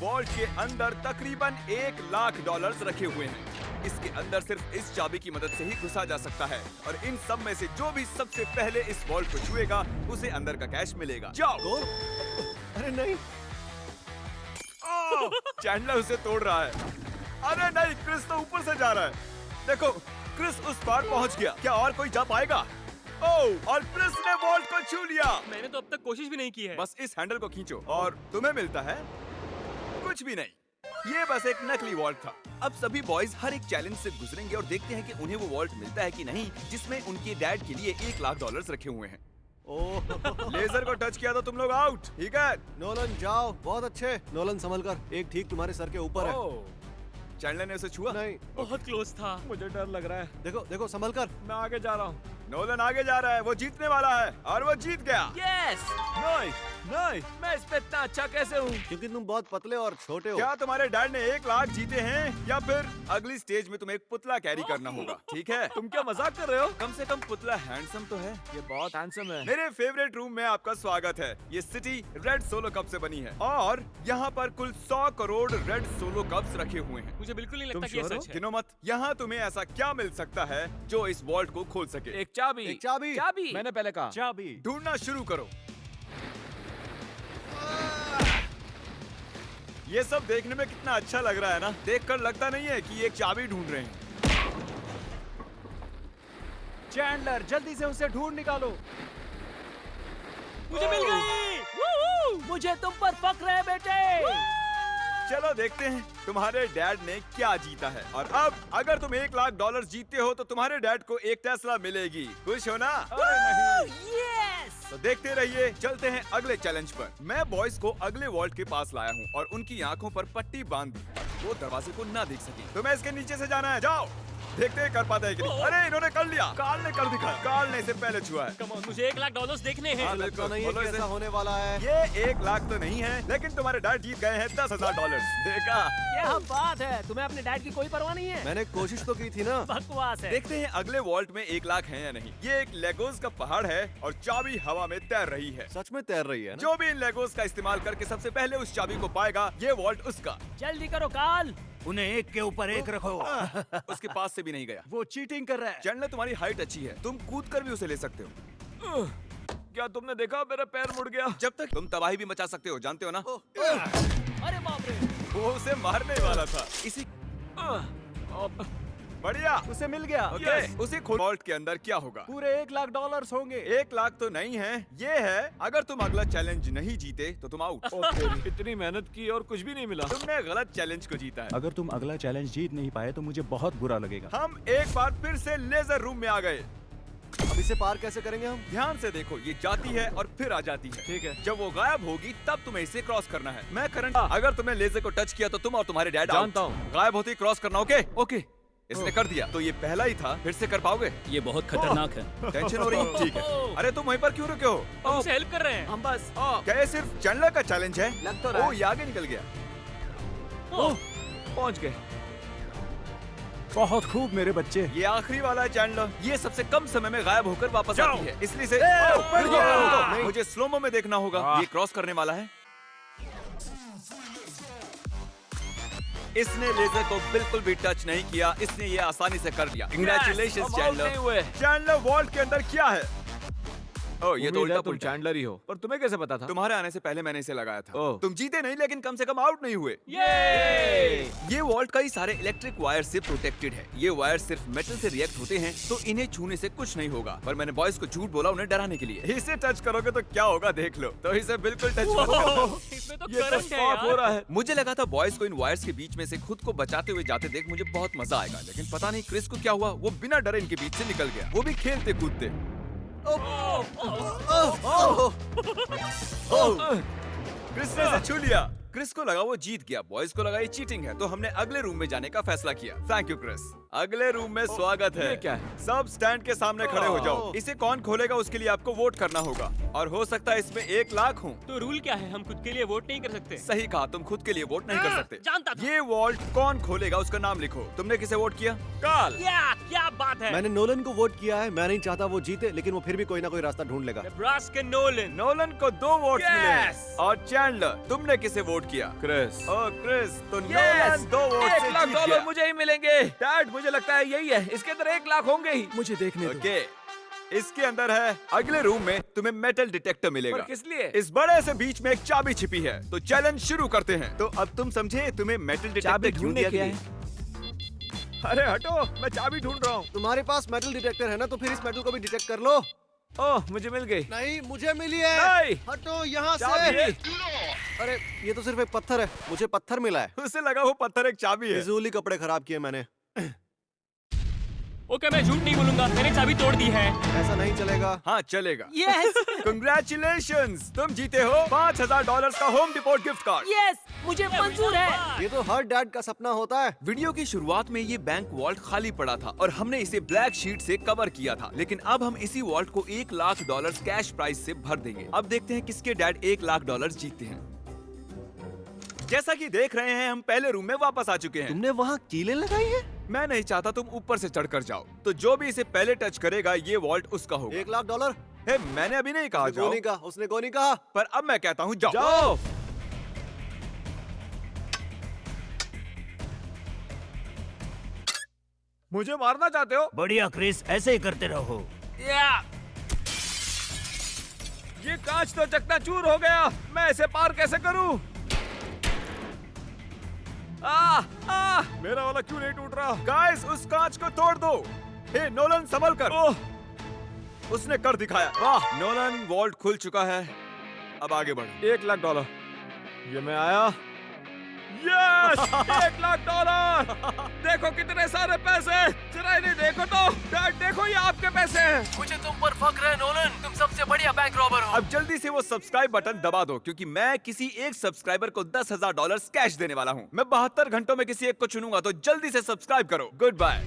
Vault के अंदर तकरीबन $1,00,000 रखे हुए हैं। इसके अंदर सिर्फ इस चाबी की मदद से ही घुसा जा सकता है और इन सब में से जो भी सबसे पहले इस वॉल्ट को छुएगा उसे अंदर का कैश मिलेगा। जाओ। अरे नहीं, चैंडलर उसे तोड़ रहा है। अरे नहीं, क्रिस तो ऊपर से जा रहा है। देखो, क्रिस उस पार पहुंच गया। क्या और कोई जा पाएगा? ओह, और क्रिस ने वॉल्ट को छू लिया। मैंने तो अब तक कोशिश भी नहीं की है। बस इस हैंडल को खींचो और तुम्हें मिलता है कुछ भी नहीं। ये बस एक नकली वॉल्ट था। अब सभी बॉयज हर एक चैलेंज से गुजरेंगे और देखते हैं कि उन्हें वो वॉल्ट मिलता है कि नहीं जिसमें उनके डैड के लिए $1,00,000 रखे हुए हैं। ओह लेजर को टच किया तो तुम लोग आउट। ठीक है, नोलन जाओ, बहुत अच्छे। नोलन संभल कर, एक ठीक तुम्हारे सर के ऊपर है। चैंडलर ने उसे छुआ। नहीं, बहुत क्लोज था। मुझे डर लग रहा है। देखो देखो संभल कर। मैं आगे जा रहा हूँ। नोलन आगे जा रहा है, वो जीतने वाला है और वो जीत गया। यस, नहीं नहीं, मैं इस पे इतना अच्छा कैसे हूँ? क्योंकि तुम बहुत पतले और छोटे हो। क्या तुम्हारे डैड ने $1,00,000 जीते हैं या फिर अगली स्टेज में तुम्हें एक पुतला कैरी करना होगा? ठीक है, तुम क्या मजाक कर रहे हो? कम से कम पुतला हैंडसम तो है। ये बहुत हैंडसम है। मेरे फेवरेट रूम में आपका स्वागत है। ये सिटी रेड सोलो कप से बनी है और यहाँ पर कुल 100 करोड़ रेड सोलो कप्स रखे हुए हैं। मुझे बिल्कुल नहीं लगता तुम कि ये sure हो? सच है। गिनो मत। यहाँ तुम्हें ऐसा क्या मिल सकता है जो इस वॉल्ट को खोल सके? एक चाबी। एक चाबी। चाबी। मैंने पहले कहा चाबी। ढूंढना शुरू करो। ये सब देखने में कितना अच्छा लग रहा है ना? देखकर लगता नहीं है कि ये एक चाबी ढूंढ रहे हैं। चैंडलर, जल्दी से उसे ढूंढ निकालो। मुझे मिल गई। मुझे तुम पर फक्र है बेटे। चलो देखते हैं तुम्हारे डैड ने क्या जीता है। और अब अगर तुम $1,00,000 जीतते हो तो तुम्हारे डैड को एक टेस्ला मिलेगी। खुश हो ना? अरे नहीं। यस। तो देखते रहिए। चलते हैं अगले चैलेंज पर। मैं बॉयज को अगले वॉल्ट के पास लाया हूँ और उनकी आंखों पर पट्टी बांध दी, वो दरवाजे को ना देख सके। तुम्हें इसके नीचे से जाना है। जाओ, देखते हैं कर पाते हैं कि नहीं। अरे इन्होंने कर लिया। कार्ल ने कर दिखाया। कार्ल ने इसे पहले छुआ है। कम ऑन, मुझे $1,00,000 देखने हैं। हाँ, लगता नहीं है बोलो कि इसे। ऐसा होने वाला है। ये $1,00,000 तो नहीं है, लेकिन तुम्हारे डैड जीत गए हैं $10,000। देखा? क्या बात है, तुम्हें अपने डैड की कोई परवाह नहीं है। मैंने कोशिश तो की थी ना। बकवास है। देखते हैं अगले वॉल्ट में $1,00,000 है या नहीं। ये एक लेगोस का पहाड़ है और चाबी हवा में तैर रही है। सच में तैर रही है ना? जो भी इन लेगोस का इस्तेमाल करके सबसे पहले उस चाबी को पाएगा, ये वॉल्ट उसका। जल्दी करो कार्ल। उन्हें एक के ऊपर एक रखो। उसके पास से भी नहीं गया। वो चीटिंग कर रहा है। चैंडलर, तुम्हारी हाइट अच्छी है, तुम कूद कर भी उसे ले सकते हो। क्या तुमने देखा मेरा पैर मुड़ गया? जब तक तुम तबाही भी मचा सकते हो, जानते हो ना? अरे बाप रे। वो उसे मारने वाला था। इसी बढ़िया, उसे मिल गया। ओके, उसे खोल। वॉल्ट के अंदर क्या होगा? पूरे $1,00,000 होंगे। $1,00,000 तो नहीं है, ये है अगर तुम अगला चैलेंज नहीं जीते तो तुम आउट। इतनी मेहनत की और कुछ भी नहीं मिला। तुमने गलत चैलेंज को जीता है। अगर तुम अगला चैलेंज जीत नहीं पाए तो मुझे बहुत बुरा लगेगा। हम एक बार फिर से लेजर रूम में आ गए। अब इसे पार कैसे करेंगे हम? ध्यान से देखो, ये जाती है और फिर आ जाती है। ठीक है। जब वो गायब होगी तब तुम्हें इसे क्रॉस करना है। मैं करंट, अगर तुमने लेजर को टच किया तो तुम और तुम्हारे डैड जानता हूँ। गायब होते ही क्रॉस करना। ओके ओके, इसने कर दिया। तो ये पहला ही था, फिर से कर पाओगे? ये बहुत खतरनाक है। टेंशन हो रही है? ठीक है। अरे तुम वहीं पर क्यों रुके हो? हम उसे हेल्प कर रहे हैं। हम बस क्या ये सिर्फ चैंडलर का चैलेंज है? लग तो रहा है। ओ, ये आगे निकल गया। पहुंच गए। बहुत खूब मेरे बच्चे। ये आखिरी वाला है चैंडलर। ये सबसे कम समय में गायब होकर वापस आती है, इसलिए से ऊपर गया। रुको, मुझे स्लोमो में देखना होगा। ये क्रॉस करने वाला है। इसने लेजर को बिल्कुल भी टच नहीं किया, इसने ये आसानी से कर दिया। Congratulations, हम आउट नहीं हुए। चैंडलर वॉल्ट के अंदर क्या है? ओ, ये तो उम्मीद है उल्टा तुम पुल्टा है। चैंडलर ही हो, पर तुम्हें कैसे पता था? तुम्हारे आने से पहले मैंने इसे लगाया था। ओह। तुम जीते नहीं, लेकिन कम से कम आउट नहीं हुए। ये वॉल्ट कई सारे इलेक्ट्रिक वायर से प्रोटेक्टेड है। ये वायर सिर्फ मेटल से रिएक्ट होते हैं, तो इन्हें छूने से कुछ नहीं होगा। पर मैंने बॉयज को झूठ बोला उन्हें डराने के लिए। इसे टच करोगे तो क्या होगा देख लो। तो इसे बिल्कुल टच मत करो। इसमें तो ये तो करंट है साफ हो यार। रहा है। मुझे लगा था बॉयज को इन वायर्स के बीच में से खुद को बचाते हुए जाते देख मुझे बहुत मजा आएगा, लेकिन पता नहीं क्रिस को क्या हुआ। वो बिना डरे इनके बीच से निकल गया, वो भी खेलते कूदते। क्रिस ने इसे छू लिया। क्रिस को लगा वो जीत गया, बॉयज को लगा ये चीटिंग है, तो हमने अगले रूम में जाने का फैसला किया। Thank you Chris. अगले रूम में स्वागत है। ये क्या है? सब स्टैंड के सामने खड़े हो जाओ। इसे कौन खोलेगा उसके लिए आपको वोट करना होगा, और हो सकता है इसमें $1,00,000 हो। तो रूल क्या है, हम खुद के लिए वोट नहीं कर सकते? सही कहा, तुम खुद के लिए वोट नहीं कर सकते। जानता था। ये वॉल्ट कौन खोलेगा उसका नाम लिखो। तुमने किसे वोट किया? कार्ल। क्या बात है। मैंने नोलन को वोट किया है। मैं नहीं चाहता वो जीते, लेकिन वो फिर भी कोई ना कोई रास्ता ढूंढ लेगा। Nebraska Nolan. नोलन को 2 वोट्स मिले हैं। Yes! और चैंडलर, तुमने किसे वोट वोट किया। क्रिस। ओ क्रिस, तो Yes! नोलन 2 वोट से $1 लाख जीत गया। मुझे ही मिलेंगे। डैड मुझे लगता है यही है, इसके अंदर 1 लाख होंगे ही। मुझे देखने दो। ओके, इसके अंदर है। अगले रूम में तुम्हें मेटल डिटेक्टर मिलेगा। पर किस लिए? इस बड़े से बीच में एक चाबी छिपी है। तो चैलेंज शुरू करते हैं। तो अब तुम समझे तुम्हें मेटल डिटेक्टर चाबी क्यों ढूंढने दिया के गया लिए। है? अरे हटो, मैं चाबी ढूंढ रहा हूँ। तुम्हारे पास मेटल डिटेक्टर है ना, तो फिर इस मेटल को भी डिटेक्ट कर लो। ओह, मुझे मिल गई। नहीं, मुझे मिली है। नहीं। हटो यहाँ चाबी। से। अरे ये तो सिर्फ एक पत्थर है, मुझे पत्थर मिला है। उसे लगा वो पत्थर एक चाबी है। फिजूल ही कपड़े खराब किए मैंने। ओके, मैं झूठ नहीं बोलूंगा, मैंने चाबी तोड़ दी है। ऐसा नहीं चलेगा। हाँ चलेगा। यस कंग्रेचुलेशंस, तुम जीते हो $5000 का home depot gift card. Yes मुझे मंजूर है। ये तो हर डैड का सपना होता है। वीडियो की शुरुआत में ये बैंक वॉल्ट खाली पड़ा था और हमने इसे ब्लैक शीट से कवर किया था, लेकिन अब हम इसी वॉल्ट को $1 लाख कैश प्राइस से भर देंगे। अब देखते हैं किसके डैड $1 लाख जीतते हैं। जैसा कि देख रहे हैं, हम पहले रूम में वापस आ चुके हैं। तुमने वहाँ कीलें लगाई है? मैं नहीं चाहता तुम ऊपर से चढ़कर जाओ, तो जो भी इसे पहले टच करेगा ये वॉल्ट उसका होगा। $1 लाख। हे, मैंने अभी नहीं कहा जाओ, नहीं कहा, उसने को नहीं कहा। पर अब मैं कहता हूँ जाओ। जाओ। मुझे मारना चाहते हो? बढ़िया क्रिस, ऐसे ही करते रहो। ये कांच तो चकनाचूर हो गया, मैं इसे पार कैसे करूं? मेरा वाला क्यों नहीं टूट रहा? गाइस, उस कांच को तोड़ दो। हे नोलन, संभल कर। ओह, उसने कर दिखाया। वाह, नोलन, वॉल्ट खुल चुका है। अब आगे बढ़ो। $1 लाख। ये मैं आया। यस, $1 लाख। देखो कितने सारे पैसे। जरा इन्हें देखो तो। डैड देखो, ये आपके पैसे हैं। मुझे तुम पर फख्र है नोलन, तुम सबसे बढ़िया बैंक रॉबर हो। अब जल्दी से वो सब्सक्राइब बटन दबा दो, क्योंकि मैं किसी एक सब्सक्राइबर को $10,000 कैश देने वाला हूँ। मैं 72 घंटों में किसी एक को चुनूंगा, तो जल्दी से सब्सक्राइब करो। Good bye.